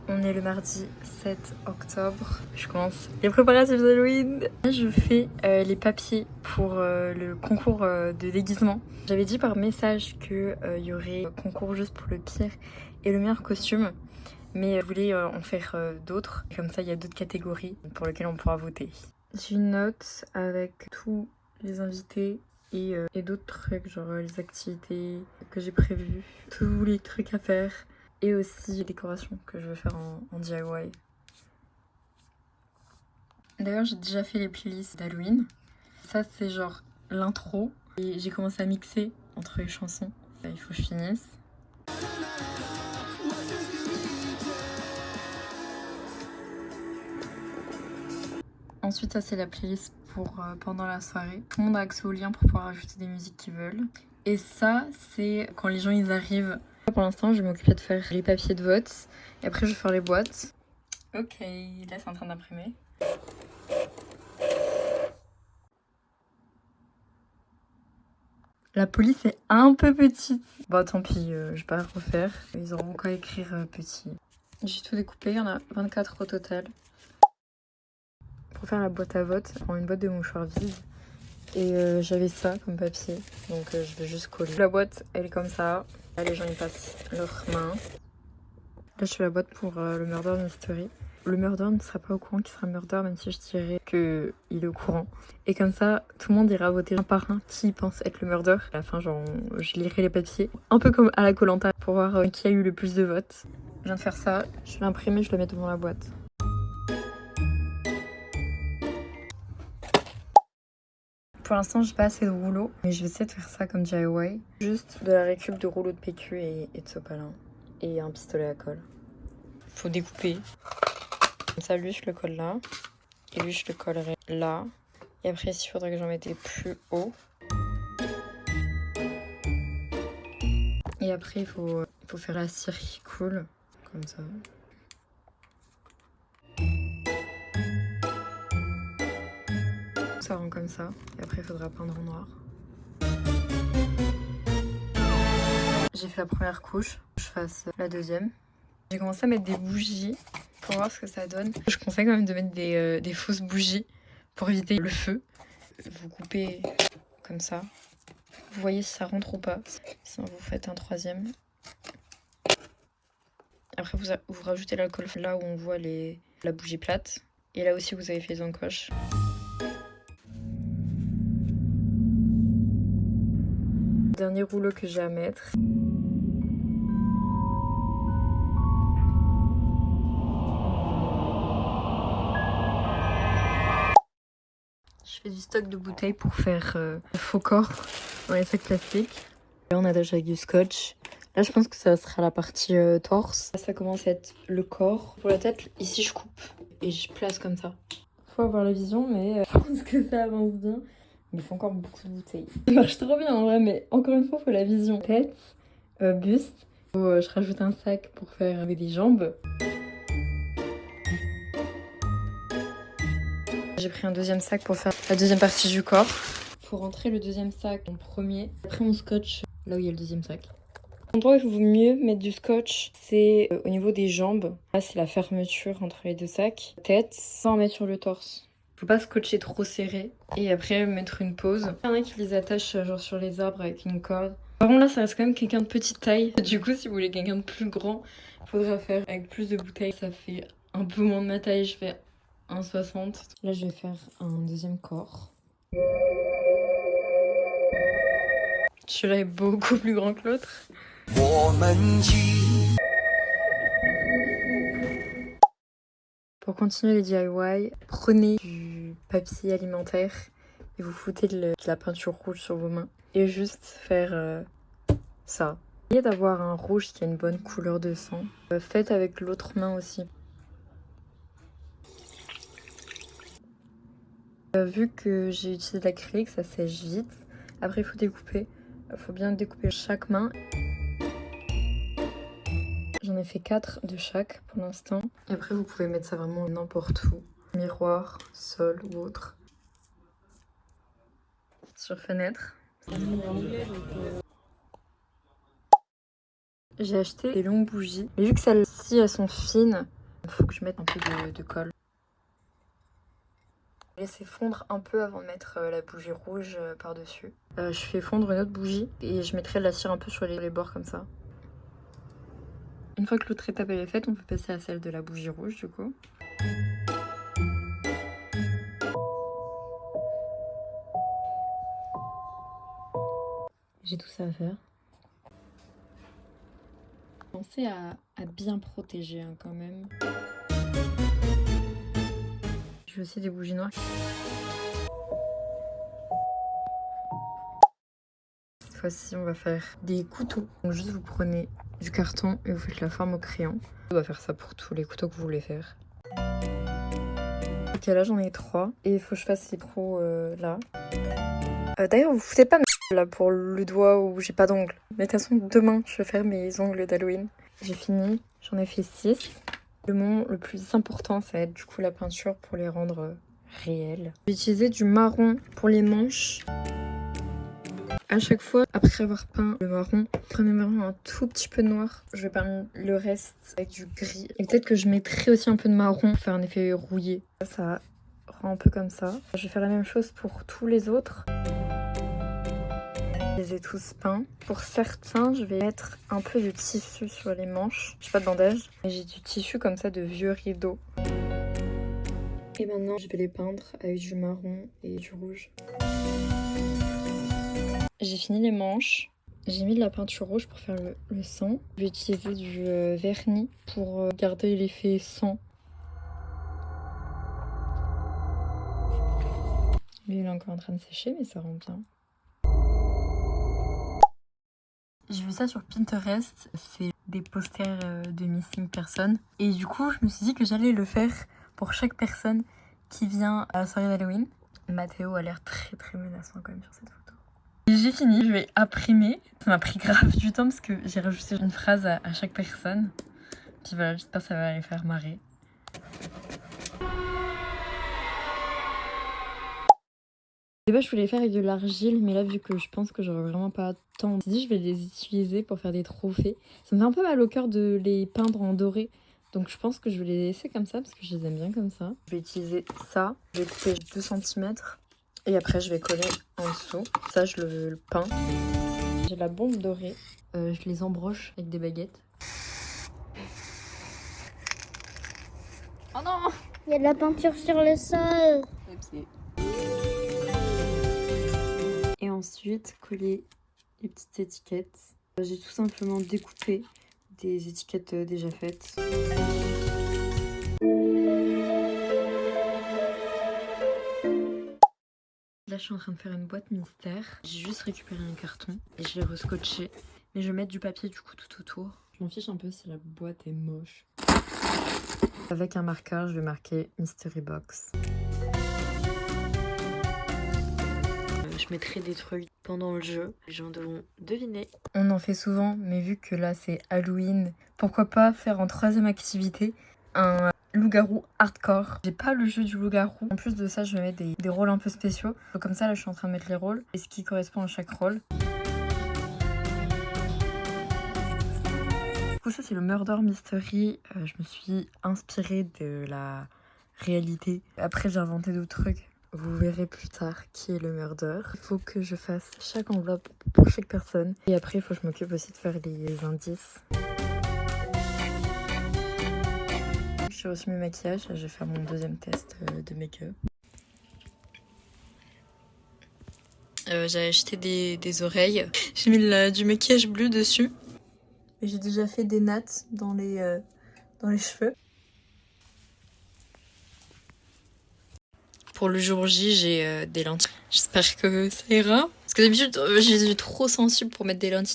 On est le mardi 7 octobre. Je commence les préparatifs d'Halloween. Je fais les papiers pour le concours de déguisement. J'avais dit par message qu'il y aurait un concours juste pour le pire et le meilleur costume. Mais je voulais en faire d'autres. Comme ça, il y a d'autres catégories pour lesquelles on pourra voter. J'ai une note avec tous les invités et d'autres trucs, genre les activités que j'ai prévues, tous les trucs à faire et aussi les décorations que je veux faire en DIY. D'ailleurs, j'ai déjà fait les playlists d'Halloween. Ça, c'est genre l'intro et j'ai commencé à mixer entre les chansons. Il faut que je finisse. Ensuite, ça c'est la playlist pour pendant la soirée. Tout le monde a accès au lien pour pouvoir ajouter des musiques qu'ils veulent. Et ça, c'est quand les gens ils arrivent. Pour l'instant, je vais m'occuper de faire les papiers de vote. Et après, je vais faire les boîtes. Ok, là c'est en train d'imprimer. La police est un peu petite. Bon, tant pis, je vais pas refaire. Ils auront qu'à écrire petit. J'ai tout découpé, il y en a 24 au total. Pour faire la boîte à vote, je prends une boîte de mouchoirs vide. Et j'avais ça comme papier, donc je vais juste coller. La boîte, elle est comme ça. Là, les gens ils passent leurs mains. Là, je fais la boîte pour le Murder Mystery. Le murder ne sera pas au courant qu'il sera murder, même si je dirais qu'il est au courant. Et comme ça, tout le monde ira voter un par un qui pense être le murder. À la fin, genre, je lirai les papiers. Un peu comme à la Koh-Lanta pour voir qui a eu le plus de votes. Je viens de faire ça, je vais l'imprimer, je le mets devant la boîte. Pour l'instant, j'ai pas assez de rouleaux, mais je vais essayer de faire ça comme DIY. Juste de la récup de rouleaux de PQ et de sopalin. Et un pistolet à colle. Faut découper. Comme ça, lui, je le colle là. Et lui, je le collerai là. Et après, ici, il faudrait que j'en mette plus haut. Et après, il faut faire la cire qui coule. Comme ça. Ça rend comme ça. Et après, il faudra peindre en noir. J'ai fait la première couche. Je fasse la deuxième. J'ai commencé à mettre des bougies pour voir ce que ça donne. Je conseille quand même de mettre des fausses bougies pour éviter le feu. Vous coupez comme ça. Vous voyez si ça rentre ou pas. Sinon, vous faites un troisième. Après, vous rajoutez l'alcool là où on voit la bougie plate. Et là aussi, vous avez fait les encoches. Dernier rouleau que j'ai à mettre. Je fais du stock de bouteilles pour faire faux corps dans les sacs plastiques. Là, on attache avec du scotch. Là, je pense que ça sera la partie torse. Là, ça commence à être le corps. Pour la tête, ici, je coupe et je place comme ça. Faut avoir la vision, mais je pense que ça avance bien. Mais il faut encore beaucoup de bouteilles. Ça marche trop bien en vrai, mais encore une fois, il faut la vision. Tête, buste. Je rajoute un sac pour faire avec des jambes. J'ai pris un deuxième sac pour faire la deuxième partie du corps. Faut rentrer le deuxième sac en premier. Après, on scotche là où il y a le deuxième sac. L'endroit où il vaut mieux mettre du scotch, c'est au niveau des jambes. Là, c'est la fermeture entre les deux sacs. Tête, sans mettre sur le torse. Faut pas scotcher trop serré. Et après, mettre une pause. Il y en a qui les attachent genre sur les arbres avec une corde. Par contre, là, ça reste quand même quelqu'un de petite taille. Du coup, si vous voulez quelqu'un de plus grand, il faudra faire avec plus de bouteilles. Ça fait un peu moins de ma taille. Je fais 1,60. Là, je vais faire un deuxième corps. Celui-là est beaucoup plus grand que l'autre. Pour continuer les DIY, prenez du papier alimentaire et vous foutez de la peinture rouge sur vos mains. Et juste faire ça. Essayez d'avoir un rouge qui a une bonne couleur de sang. Faites avec l'autre main aussi. Vu que j'ai utilisé de l'acrylique, ça sèche vite. Après, il faut découper. Il faut bien découper chaque main. J'en ai fait 4 de chaque pour l'instant. Et après, vous pouvez mettre ça vraiment n'importe où. Miroir, sol ou autre. Sur fenêtre. J'ai acheté des longues bougies. Mais vu que celles-ci, elles sont fines, il faut que je mette un peu de colle. Laisser fondre un peu avant de mettre la bougie rouge par-dessus. Je fais fondre une autre bougie et je mettrai de la cire un peu sur les bords comme ça. Une fois que l'autre étape est faite, on peut passer à celle de la bougie rouge du coup. J'ai tout ça à faire. Pensez à bien protéger hein, quand même. Je veux aussi des bougies noires. Cette fois-ci, on va faire des couteaux. Donc juste vous prenez du carton et vous faites la forme au crayon. On va faire ça pour tous les couteaux que vous voulez faire. Ok, là j'en ai 3 et il faut que je fasse ces trous là. D'ailleurs, vous foutez pas là pour le doigt où j'ai pas d'ongles. Mais de toute façon, demain, je vais faire mes ongles d'Halloween. J'ai fini, j'en ai fait 6. Le moment le plus important, ça va être du coup la peinture pour les rendre réels. J'ai utilisé du marron pour les manches. À chaque fois, après avoir peint le marron, prenez vraiment un tout petit peu de noir. Je vais peindre le reste avec du gris. Et peut-être que je mettrai aussi un peu de marron pour faire un effet rouillé. Ça rend un peu comme ça. Je vais faire la même chose pour tous les autres. Je les ai tous peints. Pour certains, je vais mettre un peu de tissu sur les manches. J'ai pas de bandage, mais j'ai du tissu comme ça de vieux rideaux. Et maintenant, je vais les peindre avec du marron et du rouge. J'ai fini les manches. J'ai mis de la peinture rouge pour faire le sang. Je vais utiliser du vernis pour garder l'effet sang. Lui, il est encore en train de sécher, mais ça rend bien. J'ai vu ça sur Pinterest. C'est des posters de missing person. Et du coup, je me suis dit que j'allais le faire pour chaque personne qui vient à la soirée d'Halloween. Mathéo a l'air très très menaçant quand même sur cette photo. J'ai fini, je vais imprimer. Ça m'a pris grave du temps parce que j'ai rajouté une phrase à chaque personne. Puis voilà, j'espère que ça va les faire marrer. Au début, je voulais faire avec de l'argile, mais là, vu que je pense que j'aurai vraiment pas de temps, je me suis dit je vais les utiliser pour faire des trophées. Ça me fait un peu mal au cœur de les peindre en doré. Donc je pense que je vais les laisser comme ça parce que je les aime bien comme ça. Je vais utiliser ça. Je vais couper 2 cm. Et après, je vais coller en dessous. Ça, je le peins. J'ai la bombe dorée. Je les embroche avec des baguettes. Oh non! Il y a de la peinture sur le sol. Et ensuite, coller les petites étiquettes. J'ai tout simplement découpé des étiquettes déjà faites. Là, je suis en train de faire une boîte mystère. J'ai juste récupéré un carton et je l'ai rescotché. Mais je vais mettre du papier du coup tout autour. Je m'en fiche un peu si la boîte est moche. Avec un marqueur, je vais marquer Mystery Box. Je mettrai des trucs pendant le jeu. Les gens devront deviner. On en fait souvent, mais vu que là c'est Halloween, pourquoi pas faire en 3e activité un loup-garou hardcore. J'ai pas le jeu du loup-garou. En plus de ça, je vais mettre des rôles un peu spéciaux. Donc comme ça, là, je suis en train de mettre les rôles et ce qui correspond à chaque rôle. Du coup, ça, c'est le Murder Mystery. Je me suis inspirée de la réalité. Après, j'ai inventé d'autres trucs. Vous verrez plus tard qui est le murder. Il faut que je fasse chaque enveloppe pour chaque personne. Et après, il faut que je m'occupe aussi de faire les indices. J'ai reçu mes maquillages, je vais faire mon 2e test de make-up. J'ai acheté des oreilles. J'ai mis du maquillage bleu dessus. J'ai déjà fait des nattes dans les cheveux. Pour le jour J, j'ai des lentilles. J'espère que ça ira. Parce que d'habitude, je suis trop sensible pour mettre des lentilles.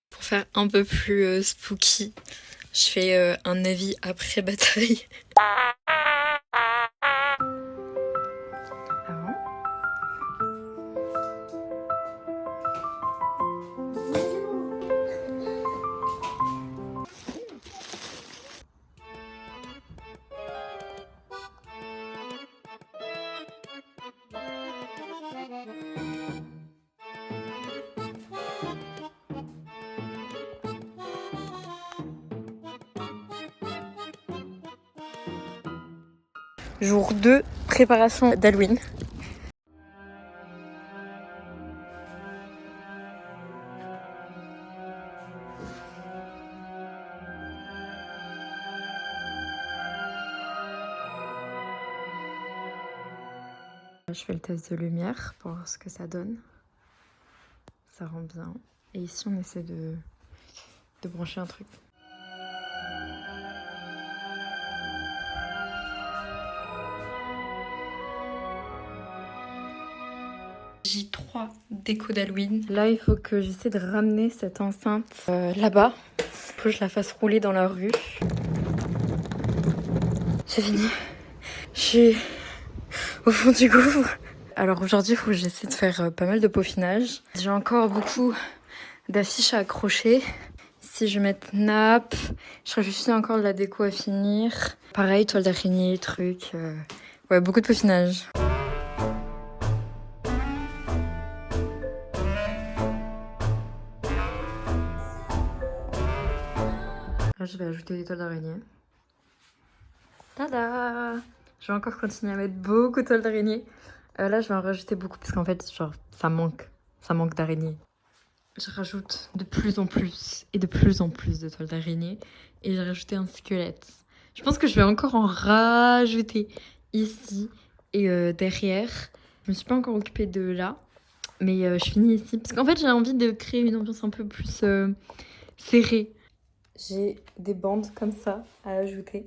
Pour faire un peu plus spooky, je fais un avis après bataille. Jour 2, préparation d'Halloween. Je fais le test de lumière pour voir ce que ça donne. Ça rend bien. Et ici, on essaie de brancher un truc. J3 déco d'Halloween. Là, il faut que j'essaie de ramener cette enceinte là-bas. Il faut que je la fasse rouler dans la rue. C'est fini. Je suis au fond du gouffre. Alors aujourd'hui, il faut que j'essaie de faire pas mal de peaufinage. J'ai encore beaucoup d'affiches à accrocher. Ici, je vais mettre nappe. Je réfléchis encore de la déco à finir. Pareil, toile d'araignée, trucs. Ouais, beaucoup de peaufinage. Là, je vais ajouter des toiles d'araignée. Tada! Je vais encore continuer à mettre beaucoup de toiles d'araignée. Là, je vais en rajouter beaucoup parce qu'en fait, genre, ça manque d'araignées. Je rajoute de plus en plus et de plus en plus de toiles d'araignée. Et j'ai rajouté un squelette. Je pense que je vais encore en rajouter ici et derrière. Je me suis pas encore occupée de là. Mais je finis ici. Parce qu'en fait, j'ai envie de créer une ambiance un peu plus serrée. J'ai des bandes comme ça à ajouter.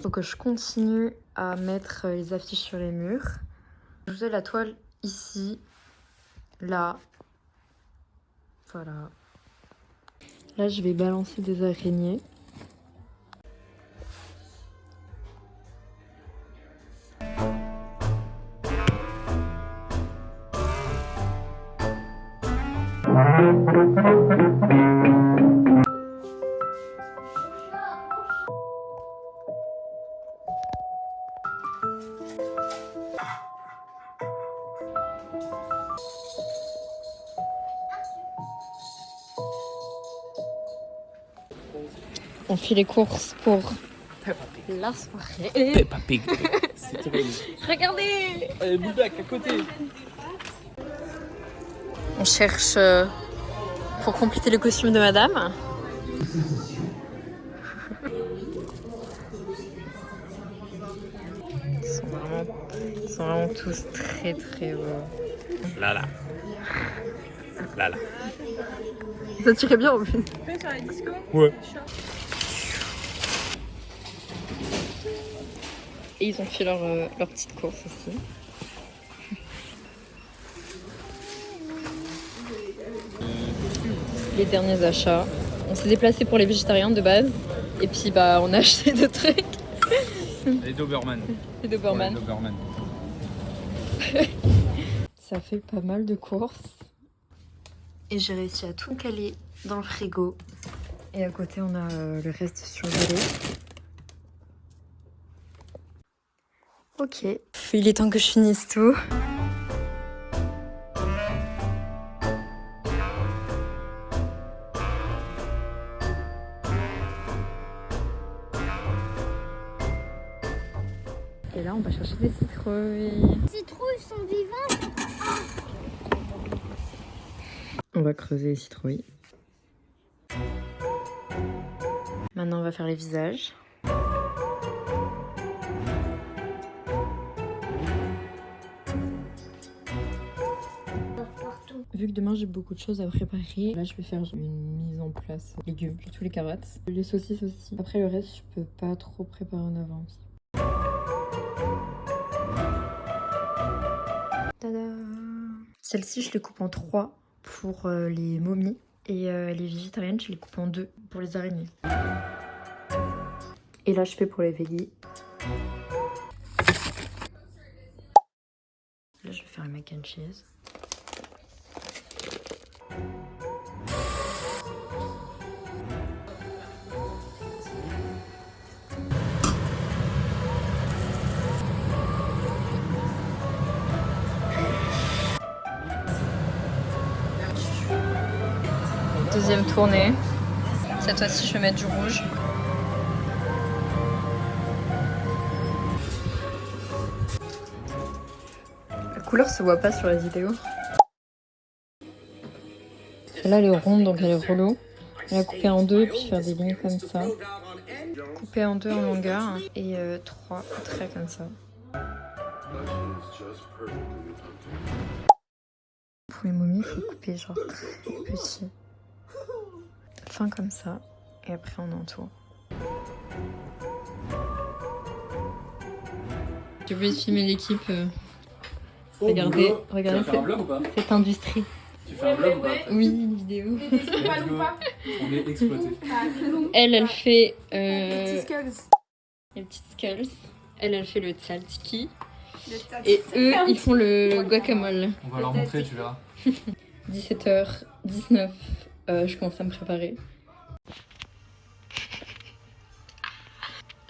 Faut que je continue à mettre les affiches sur les murs. Ajouter la toile ici, là, voilà. Là, je vais balancer des araignées. On fait les courses pour la soirée. Peppa Pig. C'est terrible. Regardez! Bulldog à côté. On cherche pour compléter le costume de madame. Ils sont vraiment tous très très beaux. Là. Ça tirait bien en plus. Ouais. Et ils ont fait leur petite course aussi. Les derniers achats. On s'est déplacé pour les végétariens de base. Et puis bah on a acheté des trucs. Les Doberman. Les Doberman. Ouais, les Doberman. Ça fait pas mal de courses. Et j'ai réussi à tout caler dans le frigo. Et à côté on a le reste surgelé. Ok. Il est temps que je finisse tout. Et là, on va chercher des citrouilles. Les citrouilles sont vivantes. On va creuser les citrouilles. Maintenant, on va faire les visages. Vu que demain j'ai beaucoup de choses à préparer, là je vais faire une mise en place légumes, j'ai tous les carottes, les saucisses aussi. Après le reste, je peux pas trop préparer en avance. Tada! Celles-ci, je les coupe en 3 pour les momies et les végétariennes, je les coupe en 2 pour les araignées. Et là, je fais pour les végis. Là, je vais faire un mac and cheese. Deuxième tournée. Cette fois-ci, je vais mettre du rouge. couleur se voit pas sur la vidéo. Celle-là elle est ronde donc elle est relou. On va couper en deux puis faire des lignes comme ça. Couper en deux en longueur et 3 traits comme ça. Pour les momies, il faut couper genre très petit. Fin comme ça. Et après on entoure. Je vais filmer l'équipe. Regardez cette industrie. Tu fais un vlog ou pas? Oui, une vidéo. On est exploité. Elle fait Petits skulls. les petites skulls. Elle fait le tzatziki. Et eux, ils font le guacamole. On va leur montrer, tu verras. 17h19, je commence à me préparer.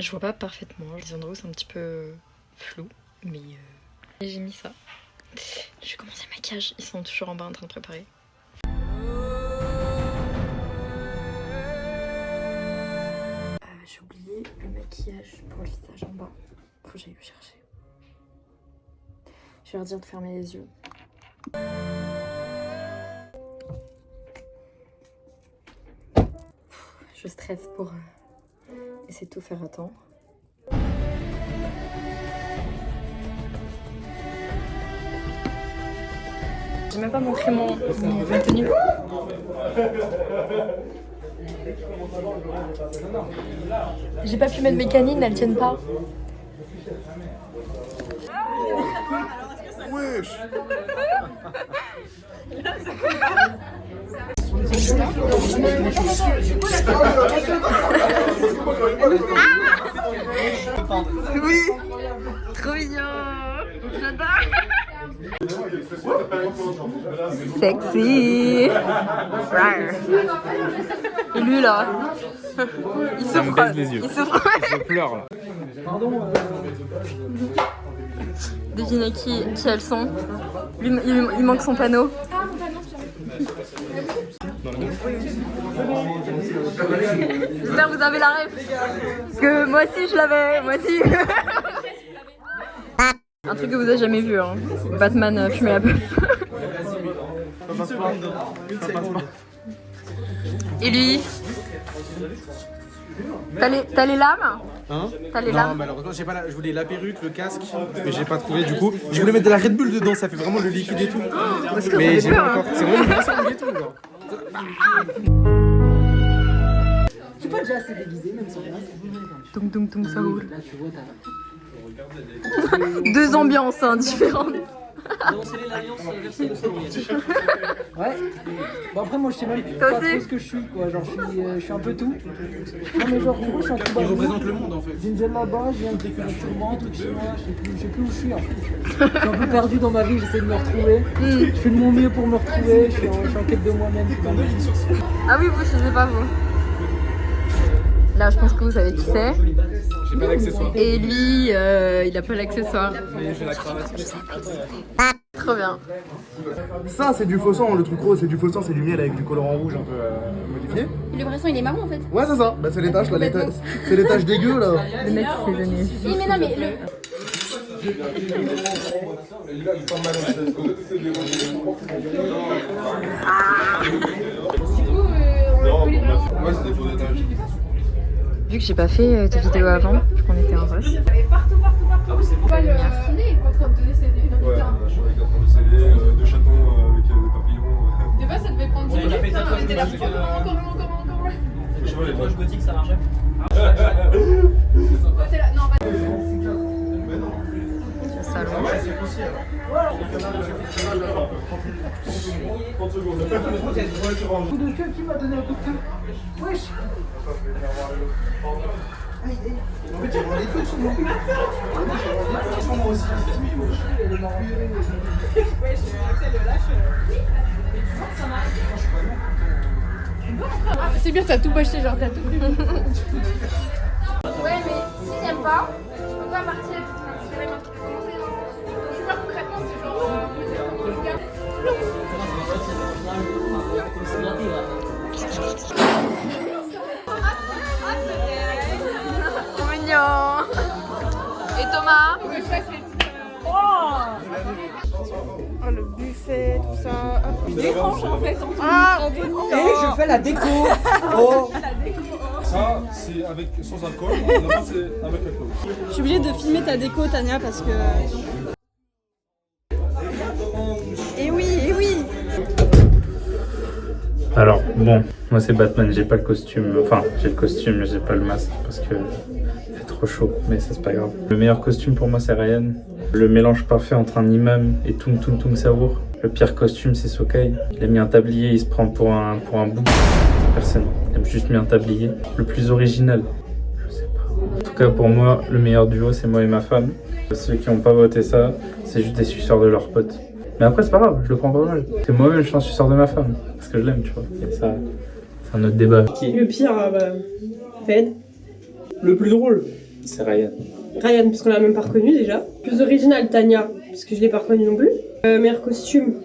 Je vois pas parfaitement, les endroits c'est un petit peu flou, mais j'ai mis ça. Je vais commencer le maquillage, ils sont toujours en bas en train de préparer. J'ai oublié le maquillage pour le visage en bas, faut que j'aille le chercher. Je vais leur dire de fermer les yeux. Je stresse pour essayer de tout faire à temps. J'ai même pas montré ma tenue. J'ai pas pu mettre mes canines, elles tiennent pas. Wesh. Oui, trop mignon. J'adore. Sexy. Et lui là, il Ça me souffre. baisse les yeux. Il souffre. Je pleure là. Devinez qui elles sont. Lui, il manque son panneau. J'espère que vous avez la ref. Parce que moi aussi je l'avais. Moi aussi. Un truc que vous avez jamais vu, hein. Batman fumer la puff. Et lui, t'as les lames? Hein? T'as les Non, lames? malheureusement, j'ai pas je voulais la perruque, le casque, mais j'ai pas trouvé du coup. Je voulais mettre de la Red Bull dedans, ça fait vraiment le liquide et tout. Mais j'ai pas encore. C'est vraiment une façon de tout, genre. Je suis pas déjà assez déguisé, même sans rien. Tung, ça roule. Là, tu vois, Deux ambiances hein, différentes. non, c'est l'alliance versée de Ouais. Bon, après, moi, je sais même Toi pas aussi trop ce que je suis, quoi. Genre, je suis un peu tout. Non, mais genre, tu vois, je suis un tout Il représente le monde en fait. J'ai une gemme là-bas, je viens de découvrir un turban, truc chez moi, je sais plus où je suis en fait. Je suis un peu perdu dans ma vie, j'essaie de me retrouver. Je fais de mon mieux pour me retrouver, je suis en quête de moi-même. Ah oui, vous, je sais pas vous. Là, je pense que vous savez qui c'est. J'ai pas d'accessoires. Et lui, il a pas l'accessoire. Mais j'ai la cravate. Trop bien. Ça, c'est du faux sang, le truc rose, c'est du faux sang, c'est du miel avec du colorant rouge un peu modifié. Le vrai sang, il est marron en fait. Ouais, c'est ça. Bah, c'est les taches, là, c'est les taches dégueu, là. Le mec qui s'est donné. Oui, mais non, mais le. Vu que j'ai pas fait de vidéo avant, on était en rush. Pas le fondé en train de donner ses Ouais, je suis avec un train de CD, deux chatons avec des papillons. De base, ça devait prendre 10 minutes. On était là, encore. Je sais pas, les toiles. gothique, ça marchait. T'es là, non, pas. Salon. 30 secondes. Coup de queue, qui m'a donné un coup de queue? Wesh. En fait, j'ai des trucs sur moi. Moi aussi. Ah, c'est bien, t'as tout bâché, genre t'as tout. Ouais, mais si j'aime pas, je peux pas partir. Je vais commencer. Super concrètement, c'est genre. Trop mignon. Et Thomas? Ouais, je passe les petites. Oh, le buffet, tout ça. Dérange en fait, Ah, Et je fais la déco. Oh. Ça, c'est avec sans alcool. Là-bas, c'est avec alcool. Je suis obligée de filmer ta déco, Tania, parce que. Eh oui, eh oui. Alors, bon, moi c'est Batman, j'ai pas le costume. Enfin, j'ai le costume, mais j'ai pas le masque parce que il fait trop chaud, mais ça c'est pas grave. Le meilleur costume pour moi c'est Ryan. Le mélange parfait entre un imam et Tum Tum Tum Saour. Le pire costume c'est Sokai. Il a mis un tablier, il se prend pour un bouc. Personne, il a juste mis un tablier. Le plus original, je sais pas. En tout cas pour moi, le meilleur duo c'est moi et ma femme. Ceux qui n'ont pas voté ça, c'est juste des suceurs de leurs potes. Mais après c'est pas grave, je le prends pas mal. Parce que moi-même je suis un suceur de ma femme. Parce que je l'aime, tu vois. Et ça, c'est un autre débat. Le pire, Ted. Le plus drôle. C'est Ryan. Ryan, parce qu'on l'a même pas reconnu déjà. Plus original, Tania, parce que je l'ai pas reconnu non plus. Meilleur costume.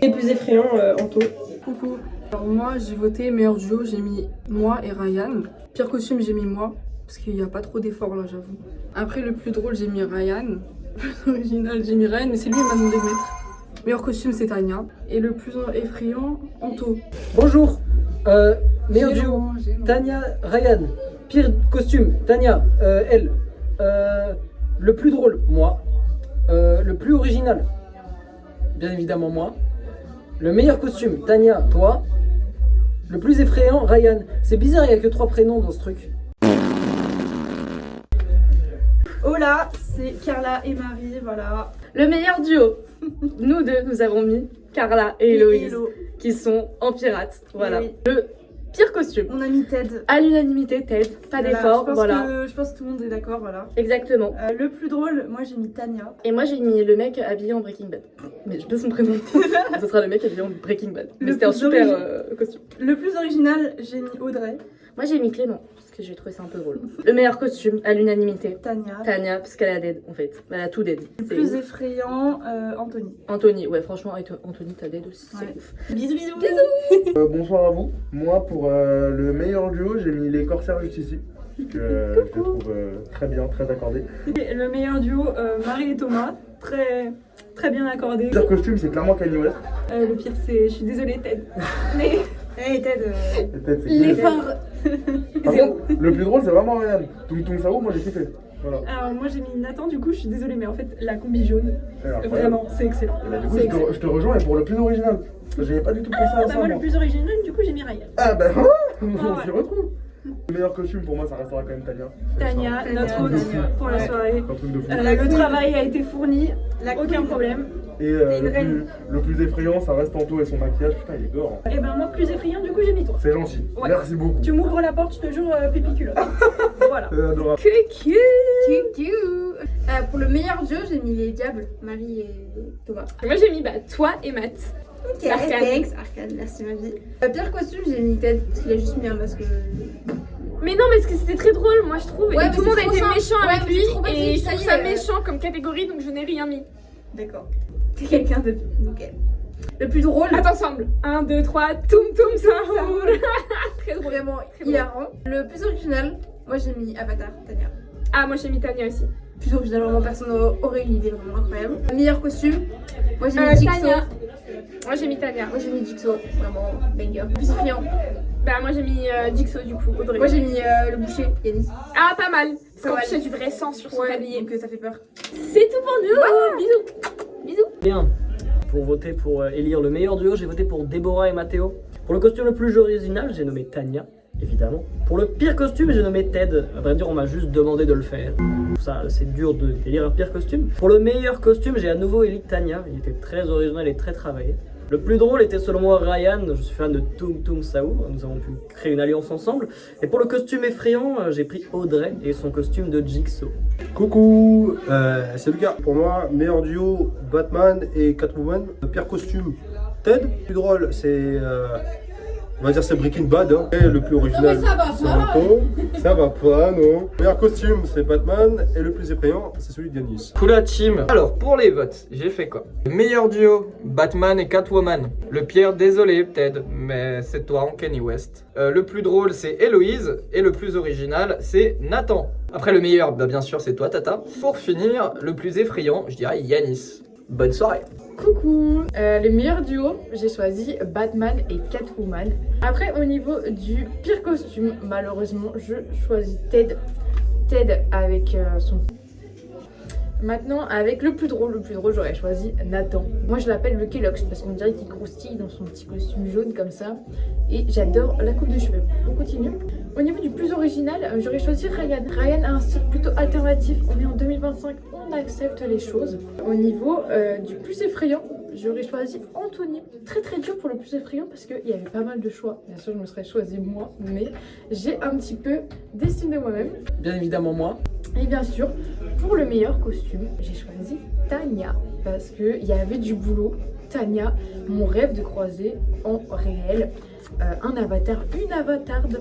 Et plus effrayant, Anto. Coucou. Alors moi j'ai voté meilleur duo, j'ai mis moi et Ryan. Pire costume j'ai mis moi, parce qu'il n'y a pas trop d'efforts là j'avoue. Après le plus drôle j'ai mis Ryan. Le plus original j'ai mis Ryan, mais c'est lui qui m'a demandé de mettre. Meilleur costume c'est Tania. Et le plus effrayant, Anto. Bonjour. Meilleur duo. Tania, Ryan. Pire costume, Tania, elle. Le plus drôle, moi. Le plus original, bien évidemment moi. Le meilleur costume, Tania, toi. Le plus effrayant, Ryan. C'est bizarre, il n'y a que 3 prénoms dans ce truc. Hola, c'est Carla et Marie, voilà. Le meilleur duo. Nous deux, nous avons mis Carla et Héloïse, qui sont en pirate. Voilà. Oui. Le pire costume. On a mis Ted. À l'unanimité, Ted. Pas d'effort, voilà. Je pense que tout le monde est d'accord, voilà. Exactement. Le plus drôle, moi j'ai mis Tania. Et moi j'ai mis le mec habillé en Breaking Bad. Mais je peux son prénom. Ce sera le mec habillé en Breaking Bad. Mais c'était un super costume. Le plus original, j'ai mis Audrey. Moi j'ai mis Clément, parce que j'ai trouvé ça un peu drôle. Le meilleur costume, à l'unanimité. Tania. Tania, parce qu'elle a dead en fait. Elle a tout dead. Le plus effrayant, Anthony. Anthony, ouais franchement, Anthony t'as dead aussi, c'est ouf. Bisous, bisous. Bonsoir à vous. Moi, pour le meilleur duo, j'ai mis les Corsaires juste ici. Que je les trouve très bien, très accordés. Le meilleur duo, Marie et Thomas. Très bien accordé. Le pire costume, c'est clairement Kanye West. Le pire, c'est. Je suis désolée, Ted. Mais. Hey, Ted. L'effort. Par contre, le plus drôle, c'est vraiment Ryan. Tum Tum Saour, moi j'ai kiffé. Voilà. Alors, moi j'ai mis Nathan, du coup, je suis désolée, mais en fait, la combi jaune, vraiment, c'est excellent. Et bah, du coup, je te rejoins et pour le plus original. J'avais pas du tout pensé à ça. Moi, le plus original, du coup, j'ai mis Ryan. Ah bah, on s'y retrouve. Le meilleur costume pour moi, ça restera quand même Tania. Tania, notre hôte pour la soirée. Un truc de fou. Le travail a été fourni, aucun problème. Et le plus effrayant, ça reste Anto et son maquillage. Putain, il est gore. Et ben moi, plus effrayant, du coup, j'ai mis toi. C'est gentil. Ouais. Merci beaucoup. Tu m'ouvres la porte, je te jure, pipi culotte. Voilà. C'est adorable. Cucu. Pour le meilleur duo, j'ai mis les diables, Marie et Thomas. Moi j'ai mis toi et Matt. Ok, Arcane. thanks. Arcane, merci ma vie. Pire costume, j'ai mis Ted, parce qu'il a juste mis un masque. Mais non, mais parce que c'était très drôle, moi je trouve. Ouais, et tout le monde a été méchant avec lui. trop basique, Et je ça trouve y ça est. méchant comme catégorie, donc je n'ai rien mis. D'accord. T'es quelqu'un de nickel. Le plus drôle. Attends, ensemble. 1, 2, 3, toum toum ça roule. Très drôle. Vraiment Très hilarant. Le plus original, moi j'ai mis Avatar, Tania. Ah, moi j'ai mis Tania aussi. Plus original, vraiment personne aurait une idée vraiment incroyable. Meilleur costume, moi j'ai mis Jigsaw. Tania. Moi j'ai mis Tania. Moi j'ai mis Jigsaw, vraiment banger. Plus effrayant. Bah moi j'ai mis Jigsaw du coup, Audrey. Moi j'ai mis le boucher, Yanis. Ah, pas mal. Pas mal. Parce qu'en plus il y a du vrai sang sur son tablier. Donc ça fait peur. C'est tout pour nous. Bisous. Bisous. Bien. Pour voter pour élire le meilleur duo, j'ai voté pour Déborah et Mathéo. Pour le costume le plus original, j'ai nommé Tania, évidemment. Pour le pire costume, j'ai nommé Ted. À vrai dire, on m'a juste demandé de le faire. Ça, c'est dur d'élire un pire costume. Pour le meilleur costume, j'ai à nouveau élu Tania. Il était très original et très travaillé. Le plus drôle était selon moi Ryan, je suis fan de Tum Tum Saour, nous avons pu créer une alliance ensemble. Et pour le costume effrayant, j'ai pris Audrey et son costume de Jigsaw. Coucou, c'est Lucas. Pour moi, meilleur duo, Batman et Catwoman. Le pire costume, Ted. Le plus drôle, c'est On va dire c'est Breaking Bad, hein. Et le plus original, c'est Nato. Ça va pas, non. Meilleur costume, c'est Batman. Et le plus effrayant, c'est celui de Yanis. Cool la team. Alors pour les votes, j'ai fait quoi? Meilleur duo, Batman et Catwoman. Le pire, désolé Ted, mais c'est toi en Kanye West. Le plus drôle, c'est Héloïse. Et le plus original, c'est Nathan. Après le meilleur, bah, bien sûr c'est toi Tata. Pour finir, le plus effrayant, je dirais Yanis. Bonne soirée. Coucou. Le meilleur duo, j'ai choisi Batman et Catwoman. Après, au niveau du pire costume, malheureusement, je choisis Ted. Ted avec son... Maintenant, avec le plus drôle, j'aurais choisi Nathan. Moi, je l'appelle le Kellogg's parce qu'on dirait qu'il croustille dans son petit costume jaune comme ça. Et j'adore la coupe de cheveux. On continue. Au niveau du plus original, j'aurais choisi Ryan. Ryan a un style plutôt alternatif. On est en 2025, on accepte les choses. Au niveau du plus effrayant, j'aurais choisi Anthony. Très très dur pour le plus effrayant parce qu'il y avait pas mal de choix. Bien sûr, je me serais choisi moi, mais j'ai un petit peu d'estime de moi-même. Bien évidemment moi. Et bien sûr, pour le meilleur costume, j'ai choisi Tania parce qu'il y avait du boulot. Tania, mon rêve de croiser en réel un avatar, une avatarde.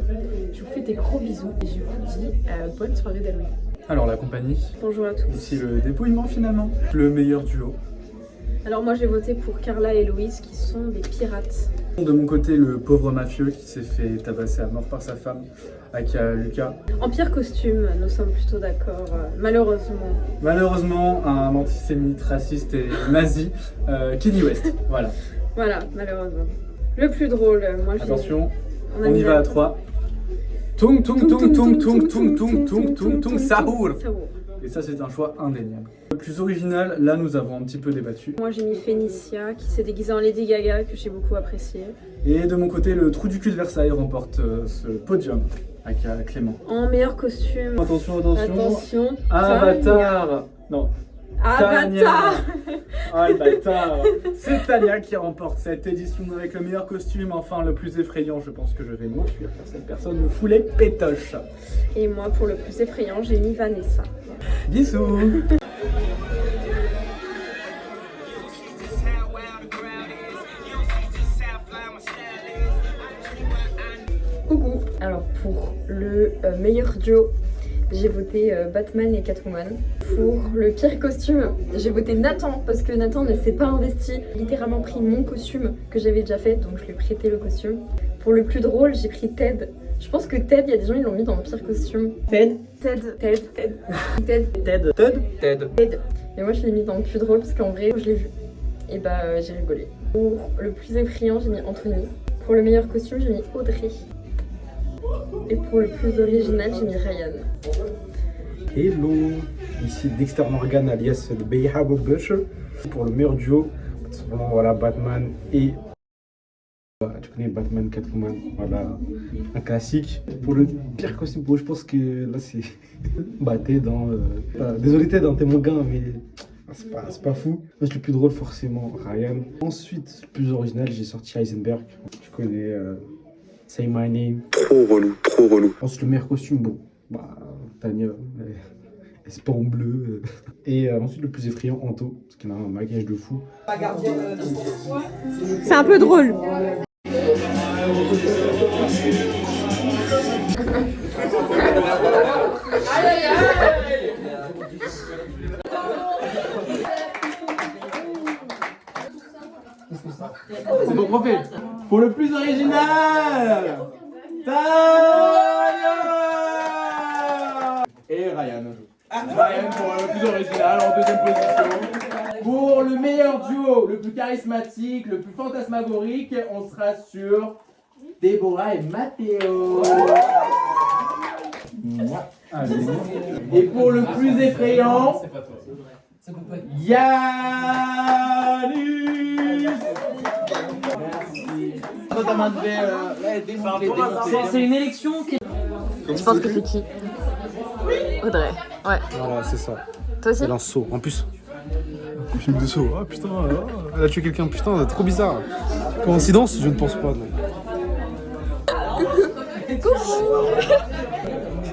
Je vous fais des gros bisous et je vous dis bonne soirée d'Halloween. Alors la compagnie. Bonjour à tous. Ici le dépouillement finalement. Le meilleur duo. Alors moi j'ai voté pour Carla et Héloïse qui sont des pirates. De mon côté, le pauvre mafieux qui s'est fait tabasser à mort par sa femme, Aka Lucas. En pire costume, nous sommes plutôt d'accord, malheureusement. Malheureusement, un antisémite, raciste et nazi, Kanye West. Voilà. Voilà, malheureusement. Le plus drôle, moi je... Attention, on y va à 3. Tung tung tung tung tung tung tung tung tung tung Sahour. Et ça c'est un choix indéniable. Le plus original, là nous avons un petit peu débattu. Moi j'ai mis Phénicia qui s'est déguisée en Lady Gaga que j'ai beaucoup apprécié. Et de mon côté, le trou du cul de Versailles remporte ce podium avec Clément. En meilleur costume. Attention, attention. Attention. Avatar. Non. Avatar. Ah le bâtard. C'est Tania qui remporte cette édition avec le meilleur costume. Enfin le plus effrayant, je pense que je vais m'enfuir car cette personne me fout les pétoches. Et moi pour le plus effrayant, j'ai mis Vanessa. Bisous. Coucou. Alors pour le meilleur duo, j'ai voté Batman et Catwoman. Pour le pire costume, j'ai voté Nathan parce que Nathan ne s'est pas investi. J'ai littéralement pris mon costume que j'avais déjà fait, donc je lui ai prêté le costume. Pour le plus drôle, j'ai pris Ted. Je pense que Ted, il y a des gens qui l'ont mis dans le pire costume. Ted. Et moi je l'ai mis dans le plus drôle parce qu'en vrai, je l'ai vu. Et bah j'ai rigolé. Pour le plus effrayant, j'ai mis Anthony. Pour le meilleur costume, j'ai mis Audrey. Et pour le plus original, j'ai mis Ryan. Hello, ici Dexter Morgan alias The Bayhabo Butcher. Pour le meilleur duo, simplement voilà Batman et... Tu connais Batman, Catwoman, voilà, un classique. Pour le pire costume, je pense que là c'est... bah t'es dans... désolé Ted, t'es mon gars, mais... c'est pas fou. Moi, le plus drôle, forcément, Ryan. Ensuite, le plus original, j'ai sorti Heisenberg. Tu connais Say My Name. Trop relou, trop relou. Ensuite, le meilleur costume, bon, bah, Tania, elle se peint en bleu. Et ensuite, le plus effrayant, Anto, parce qu'il a un maquillage de fou. C'est un peu drôle. C'est mon profil. Pour le plus original, Tania et Ryan. Ryan pour le plus original en deuxième position. Pour le meilleur duo, le plus charismatique, le plus fantasmagorique, on sera sur Déborah et Mathéo. Et pour le plus effrayant, Yanis. C'est une élection qui... Tu penses que c'est qui? Audrey. Ouais. Voilà, c'est ça. Toi aussi? Elle lance saut. En plus, un film de saut. Ah putain, elle a tué quelqu'un. Putain, trop bizarre. Coïncidence? Je ne pense pas. Non.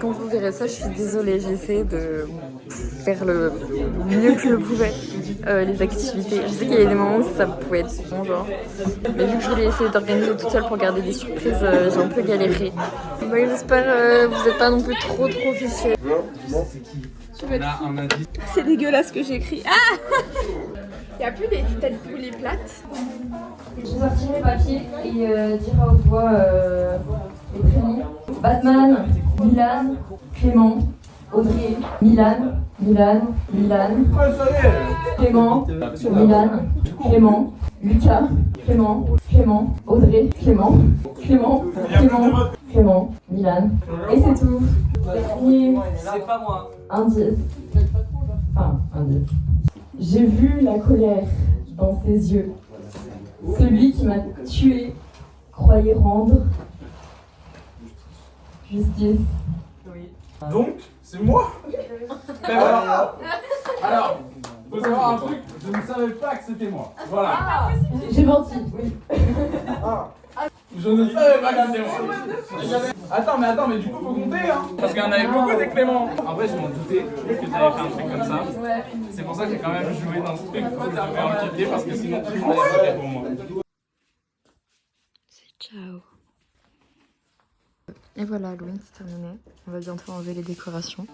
Quand vous verrez malgré ça, je suis désolée, j'ai essayé de faire le mieux que je pouvais les activités. Je sais qu'il y a des moments où ça pouvait être bon genre, mais vu que je voulais essayer d'organiser toute seule pour garder des surprises, j'ai un peu galéré. Bah, j'espère vous n'êtes pas non plus trop fichés. C'est dégueulasse ce que j'écris. Ah il n'y a plus des têtes brûlées plates. Je sortirai mes papiers et dire aux voix les prénoms. Batman, Milan, Clément, Audrey, Milan, Clément, Milan, Clément, Lucas, Clément, Audrey, Clément, Milan. Et c'est tout. C'est pas moi. Indice. Enfin, indice. J'ai vu la colère dans ses yeux. Celui qui m'a tué croyait rendre justice. Donc, c'est moi. Ben voilà. Alors, faut savoir un truc, je ne savais pas que c'était moi. Voilà. J'ai menti, oui. Je ne savais pas que c'était moi. Attends, mais du coup, faut compter, hein. Parce qu'il y en avait beaucoup des Clément. En vrai, je m'en doutais que tu avais fait un truc comme ça. C'est pour ça que j'ai quand même joué dans ce truc pour t'avoir enquêté, parce que sinon, tout le monde allait voter pour moi. Ciao. Et voilà, Halloween c'est terminé. On va bientôt enlever les décorations.